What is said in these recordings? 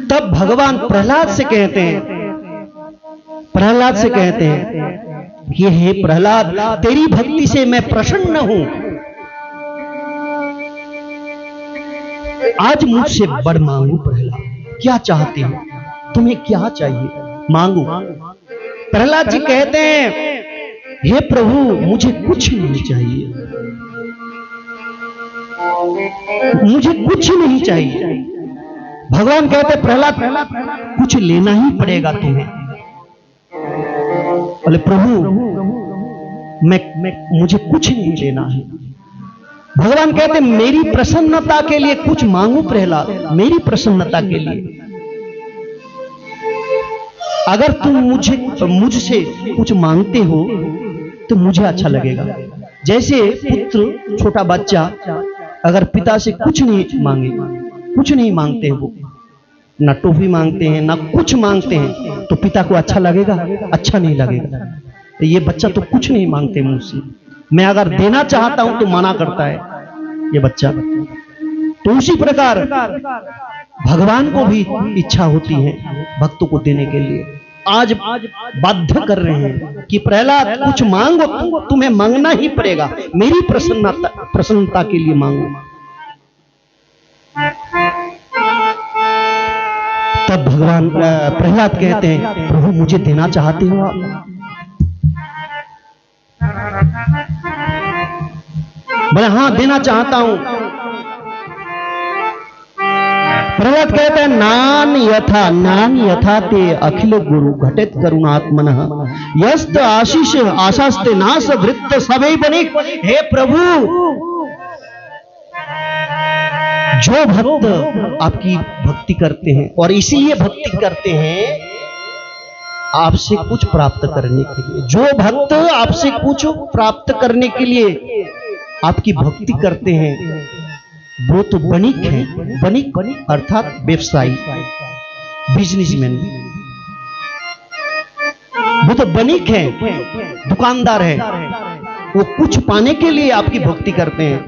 तब भगवान प्रहलाद से कहते हैं कि हे प्रहलाद, तेरी भक्ति से मैं प्रसन्न हूं। आज मुझसे बड़ मांगो प्रहलाद, क्या चाहते हो? तुम्हें क्या चाहिए? मांगो। प्रहलाद जी कहते हैं, हे प्रभु, मुझे कुछ नहीं चाहिए, मुझे कुछ नहीं चाहिए। भगवान कहते, प्रहलाद, कुछ लेना ही पड़ेगा तुम्हें। बोले, प्रभु, मुझे कुछ नहीं लेना है। भगवान कहते, मेरी प्रसन्नता के लिए कुछ मांगो प्रहलाद, मेरी प्रसन्नता के लिए। अगर तुम मुझसे कुछ मांगते हो तो मुझे अच्छा लगेगा। जैसे पुत्र, छोटा बच्चा अगर पिता से कुछ नहीं मांगे, कुछ नहीं मांगते हैं, वो ना टोफी मांगते हैं ना कुछ मांगते हैं, तो पिता को अच्छा लगेगा? अच्छा नहीं लगेगा। तो ये बच्चा तो कुछ नहीं मांगते मुझसे, मैं अगर देना चाहता हूं तो मना करता है ये बच्चा। तो उसी प्रकार भगवान को भी इच्छा होती है भक्तों को देने के लिए। आज बाध्य कर रहे हैं कि प्रहलाद, कुछ मांगो, तुम्हें मांगना ही पड़ेगा, मेरी प्रसन्नता के लिए मांगो। तब भगवान प्रहलाद कहते हैं, प्रभु, मुझे देना चाहते हो आप? बोले, हाँ, देना चाहता हूं। प्रहलाद कहते हैं, नान यथा ते अखिल गुरु घटित करुणात्मनः यस्त आशीष आशास्ते नाश वृत्त सभी बनिक। हे प्रभु, जो भक्त आपकी भक्ति करते हैं और इसीलिए भक्ति करते हैं आपसे कुछ प्राप्त करने के लिए, जो भक्त आपसे कुछ प्राप्त करने के लिए आपकी भक्ति करते हैं, वो तो बनिक है। बनिक अर्थात व्यवसायी, बिजनेसमैन, वो तो बनिक है, दुकानदार है। वो कुछ पाने के लिए आपकी भक्ति करते हैं।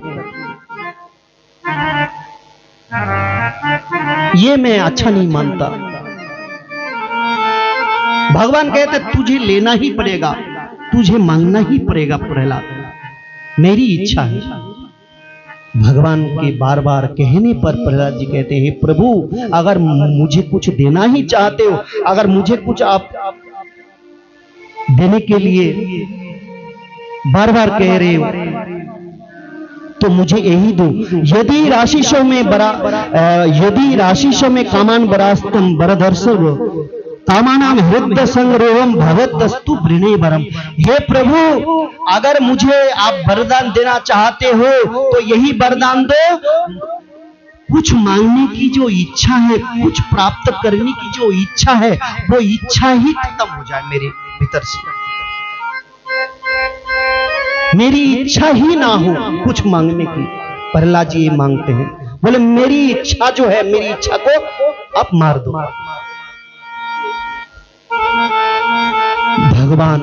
ये मैं अच्छा नहीं मानता। भगवान कहते, तुझे लेना ही पड़ेगा, तुझे मांगना ही पड़ेगा प्रहलाद, मेरी इच्छा है। भगवान के बार बार कहने पर प्रहलाद जी कहते हैं, प्रभु, अगर मुझे कुछ देना ही चाहते हो, अगर मुझे कुछ आप देने के लिए बार बार कह रहे हो, तो मुझे यही दो। यदि राशिशो में कामान बरास्तम बरधर्षव कामानाम हृदय संग्रोहम भवतस्तु वृणेवरम। हे प्रभु, अगर मुझे आप वरदान देना चाहते हो तो यही वरदान दो, कुछ मांगने की जो इच्छा है, कुछ प्राप्त करने की जो इच्छा है, वो इच्छा ही खत्म हो जाए मेरे भीतर से, मेरी इच्छा ही ना हो कुछ मांगने की। प्रहलाद जी ये मांगते हैं, बोले, मेरी इच्छा जो है, मेरी इच्छा को आप मार दो। भगवान